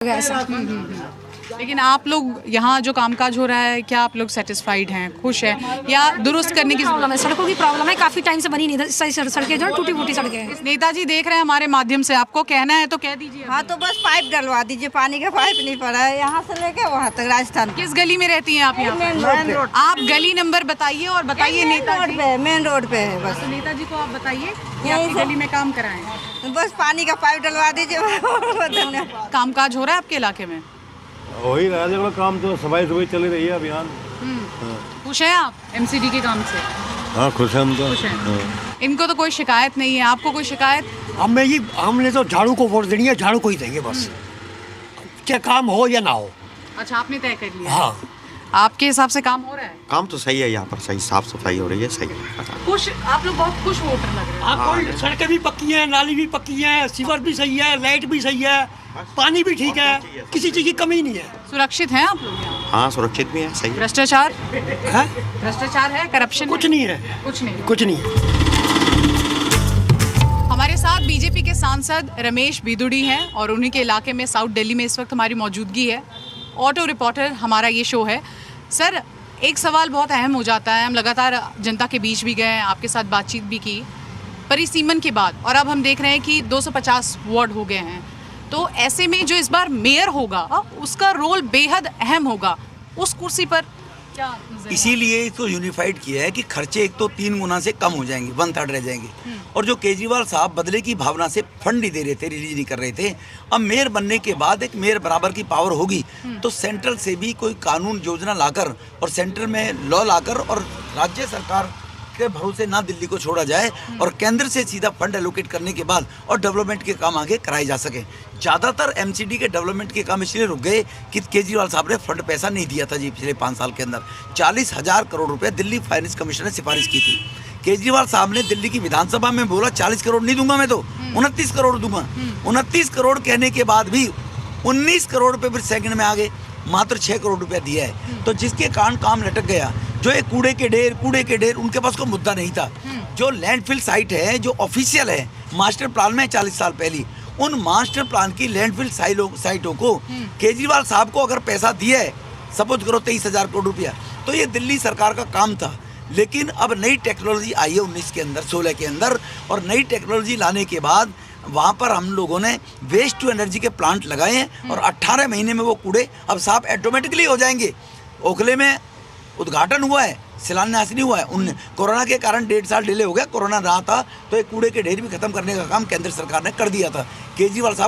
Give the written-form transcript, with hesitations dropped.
ऐसा। लेकिन आप लोग यहाँ जो कामकाज हो रहा है, क्या आप लोग सेटिस्फाइड हैं, खुश हैं, या दुरुस्त करने की प्रॉब्लम है, सड़कों की प्रॉब्लम है, काफी टाइम से बनी नहीं सही सड़कें जो टूटी फूटी सड़कें हैं। नेताजी देख रहे हैं हमारे माध्यम से, आपको कहना है तो कह दीजिए। हाँ तो बस पाइप डलवा दीजिए, पानी का पाइप नहीं पड़ा है यहाँ से लेके वहाँ तक राजस्थान। किस गली में रहती हैं आप यहाँ पे? मेन रोड आप गली नंबर बताइए और बताइए नेताजी। पे, मेन रोड पे है बस। तो नेताजी को आप बताइए कि आपकी गली में काम कराएं। बस पानी का पाइप डलवा दीजिए। धन्यवाद। कामकाज हो रहा है आपके इलाके में? हो ही रहा है काम, तो सफाई सुबह चल रही है अभियान। खुश हैं आप एमसीडी के काम से? हाँ खुश हैं हम तो। खुश हैं। इनको तो कोई शिकायत नहीं है, आपको कोई शिकायत? हमने तो झाड़ू को वोट देनी है, झाड़ू को ही देंगे बस, क्या काम हो या ना हो। अच्छा, आपने तय कर लिया। हाँ, आपके हिसाब से काम हो रहा है? काम तो सही है, यहाँ पर सही साफ सफाई हो रही है, सही है। खुश, आप लोग बहुत खुश वोटर लग रहे हैं। कोई सड़कें भी पक्की हैं, नाली भी पक्की है, सीवर भी सही है, लाइट भी सही है, पानी भी ठीक है, किसी चीज की कमी नहीं है। सुरक्षित हैं आप लोग यहाँ? हाँ सुरक्षित भी है, सही है। भ्रष्टाचार है? भ्रष्टाचार है, करप्शन कुछ नहीं है, कुछ नहीं। कुछ नहीं है। हमारे साथ बीजेपी के सांसद रमेश बिदुड़ी हैं और उन्हीं के इलाके में साउथ दिल्ली में इस वक्त हमारी मौजूदगी है। ऑटो रिपोर्टर हमारा ये शो है। सर, एक सवाल बहुत अहम हो जाता है, हम लगातार जनता के बीच भी गए, आपके साथ बातचीत भी की परिसीमन के बाद, और अब हम देख रहे हैं कि 250 वार्ड हो गए हैं। तो ऐसे में जो इस बार मेयर होगा उसका रोल बेहद अहम होगा। उस कुर्सी पर क्या नजर है? इसीलिए इसको यूनिफाइड किया है कि खर्चे एक तो 3 गुना से कम हो जाएंगे, 1/3 रह जाएंगे। और जो केजरीवाल साहब बदले की भावना से फंड नहीं दे रहे थे, रिलीज नहीं कर रहे थे, अब मेयर बनने के बाद एक मेयर बराबर की पावर होगी तो सेंट्रल से भी कोई कानून योजना लाकर और सेंट्रल में लॉ लाकर और राज्य सरकार के भरोसे ना दिल्ली को छोड़ा जाए और केंद्र से सीधा फंड एलोकेट करने के बाद और डेवलपमेंट के काम आगे कराए जा सके। ज़्यादातर एमसीडी के डेवलपमेंट के काम इसलिए रुक गए कि केजरीवाल साहब ने फंड पैसा नहीं दिया था जी। पिछले 5 साल के अंदर 40,000 करोड़ रुपए दिल्ली फाइनेंस कमीशन ने सिफारिश की थी। केजरीवाल साहब ने दिल्ली की विधानसभा में बोला 40 करोड़ नहीं दूंगा मैं, तो 29 करोड़ दूंगा। 29 करोड़ कहने के बाद भी 19 करोड़ रुपए फिर सेकंड में आ गए, मात्र 6 करोड़ रुपया दिया है। तो जिसके कारण काम लटक गया। जो एक कूड़े के ढेर उनके पास कोई मुद्दा नहीं था। जो लैंडफिल साइट है, जो ऑफिशियल है, मास्टर प्लान में 40 साल पहले, उन मास्टर प्लान की लैंडफिल साइटों को केजरीवाल साहब को अगर पैसा दिया है, सपोज करो 23,000 करोड़ रुपया, तो ये दिल्ली सरकार का काम था। लेकिन अब नई टेक्नोलॉजी आई है 19 के अंदर, 16 के अंदर, और नई टेक्नोलॉजी लाने के बाद वहाँ पर हम लोगों ने वेस्ट टू एनर्जी के प्लांट लगाए हैं और 18 महीने में वो कूड़े अब साफ ऑटोमेटिकली हो जाएंगे। ओखले में उद्घाटन हुआ है, शिलान्यास नहीं हुआ है। उन कोरोना के कारण 1.5 साल डिले हो गया, कोरोना रहा था, तो एक कूड़े के ढेर भी खत्म करने का काम केंद्र सरकार ने कर दिया था। केजरीवाल साहब